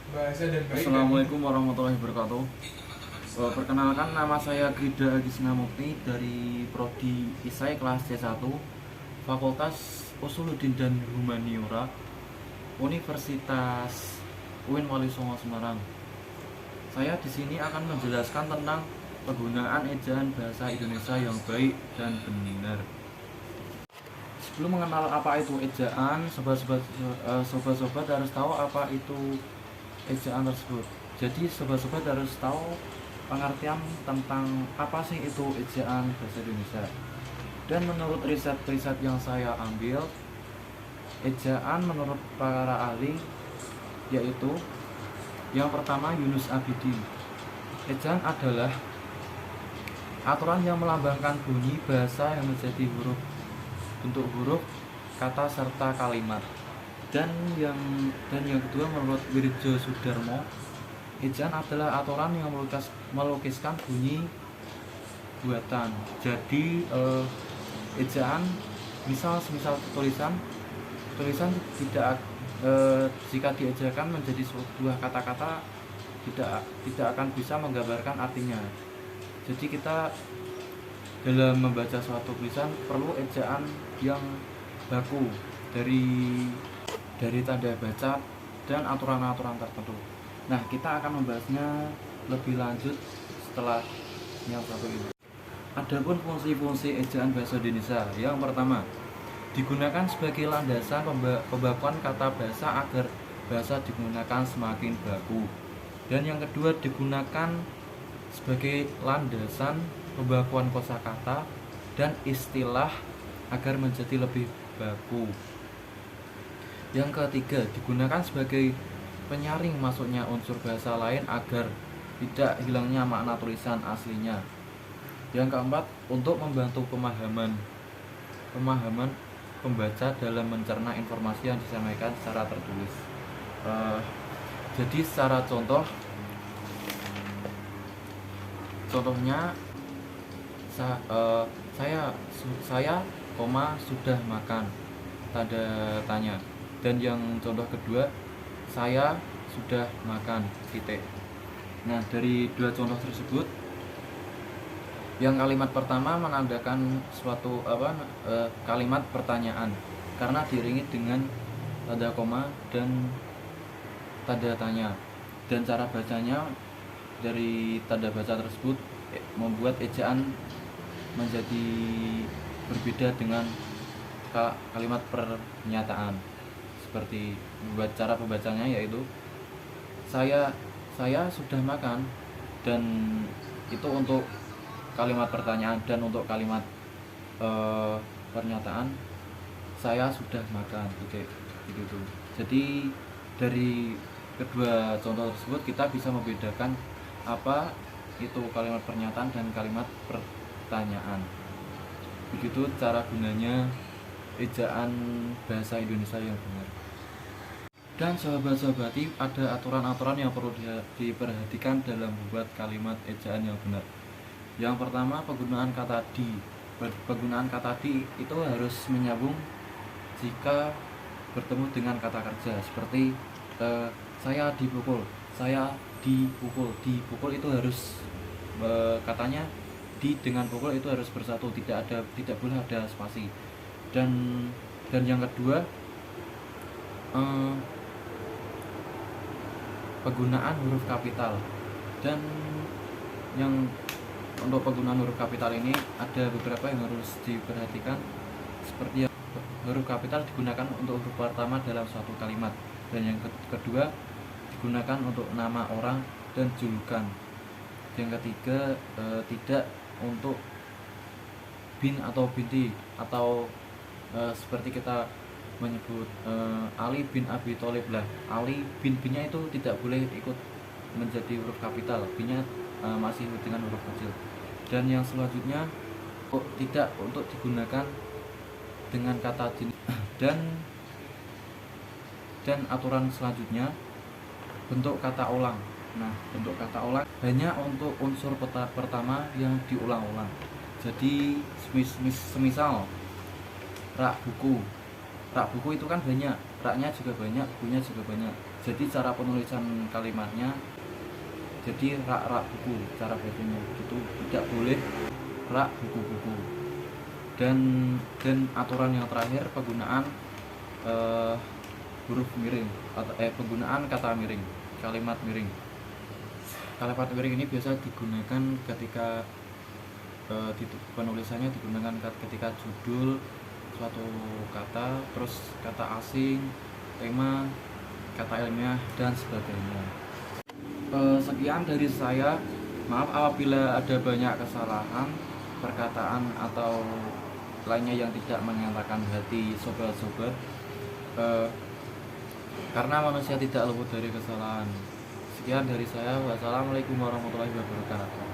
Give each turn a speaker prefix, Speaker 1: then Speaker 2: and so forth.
Speaker 1: bahasa dan baik.
Speaker 2: Assalamualaikum warahmatullahi wabarakatuh. Perkenalkan, nama saya Grida Agisna Mukti dari Prodi ISAI kelas C1 Fakultas Usuluddin dan Humaniora Universitas UIN Wali Songo Semarang. Saya di sini akan menjelaskan tentang penggunaan ejaan bahasa Indonesia yang baik dan benar. Sebelum mengenal apa itu ejaan, sobat-sobat harus tahu apa itu ejaan tersebut. Jadi sobat-sobat harus tahu pengertian tentang apa sih itu ejaan bahasa Indonesia. Dan menurut riset-riset yang saya ambil, ejaan menurut para ahli yaitu yang pertama Yunus Abidin. Ejaan adalah aturan yang melambangkan bunyi bahasa yang menjadi bentuk huruf, kata serta kalimat. Dan yang kedua menurut Wirjo Sudarmo, ejaan adalah aturan yang melukiskan bunyi buatan. Jadi ejaan semisal tulisan tidak jika diejakan menjadi sebuah kata-kata tidak akan bisa menggambarkan artinya. Jadi kita dalam membaca suatu tulisan perlu ejaan yang baku dari tanda baca dan aturan-aturan tertentu. Nah, kita akan membahasnya lebih lanjut setelah yang satu ini. Adapun fungsi-fungsi ejaan bahasa Indonesia, yang pertama, digunakan sebagai landasan pembakuan kata bahasa agar bahasa digunakan semakin baku. Dan yang kedua, digunakan sebagai landasan pembakuan kosakata dan istilah agar menjadi lebih baku. Yang ketiga, digunakan sebagai penyaring masuknya unsur bahasa lain agar tidak hilangnya makna tulisan aslinya. Yang keempat, untuk membantu pemahaman pembaca dalam mencerna informasi yang disampaikan secara tertulis. Jadi secara contohnya saya sudah makan, tanda tanya. Dan yang contoh kedua, saya sudah makan, titik. Nah, dari dua contoh tersebut, yang kalimat pertama menandakan suatu kalimat pertanyaan karena diiringi dengan tanda koma dan tanda tanya. Dan cara bacanya dari tanda baca tersebut membuat ejaan menjadi berbeda dengan kalimat pernyataan. Seperti membuat cara pembacanya yaitu saya sudah makan, dan itu untuk kalimat pertanyaan. Dan untuk kalimat pernyataan, saya sudah makan, gitu. Jadi dari kedua contoh tersebut kita bisa membedakan apa itu kalimat pernyataan dan kalimat pertanyaan. Begitu cara gunanya ejaan bahasa Indonesia yang benar. Dan sahabat-sahabati, ada aturan-aturan yang perlu diperhatikan dalam membuat kalimat ejaan yang benar. Yang pertama, penggunaan kata di. Penggunaan kata di itu harus menyambung jika bertemu dengan kata kerja. Seperti saya dipukul, dipukul itu harus katanya di dengan pukul itu harus bersatu, tidak boleh ada spasi. Dan yang kedua, penggunaan huruf kapital. Dan yang untuk penggunaan huruf kapital ini ada beberapa yang harus diperhatikan, seperti huruf kapital digunakan untuk huruf pertama dalam suatu kalimat, dan yang kedua digunakan untuk nama orang dan julukan. Yang ketiga, tidak untuk bin atau binti, atau seperti kita menyebut Ali bin Abi Thalib lah. Ali binnya itu tidak boleh ikut menjadi huruf kapital, binnya masih dengan huruf kecil. Dan yang selanjutnya, tidak untuk digunakan dengan kata jenis. Dan aturan selanjutnya, bentuk kata ulang. Nah, bentuk kata ulang hanya untuk unsur pertama yang diulang-ulang. Jadi semisal rak buku itu kan banyak, raknya juga banyak, bukunya juga banyak. Jadi cara penulisan kalimatnya, jadi rak buku, cara bacanya gitu, tidak boleh rak buku-buku. Dan aturan yang terakhir, penggunaan eh, huruf miring atau penggunaan kata miring, kalimat miring. Kalimat miring ini biasa digunakan ketika penulisannya digunakan ketika judul suatu kata, terus kata asing, tema, kata ilmiah, dan sebagainya. Sekian dari saya. Maaf apabila ada banyak kesalahan perkataan atau lainnya yang tidak menyenangkan hati sobat-sobat, karena manusia tidak luput dari kesalahan. Sekian dari saya. Wassalamualaikum warahmatullahi wabarakatuh.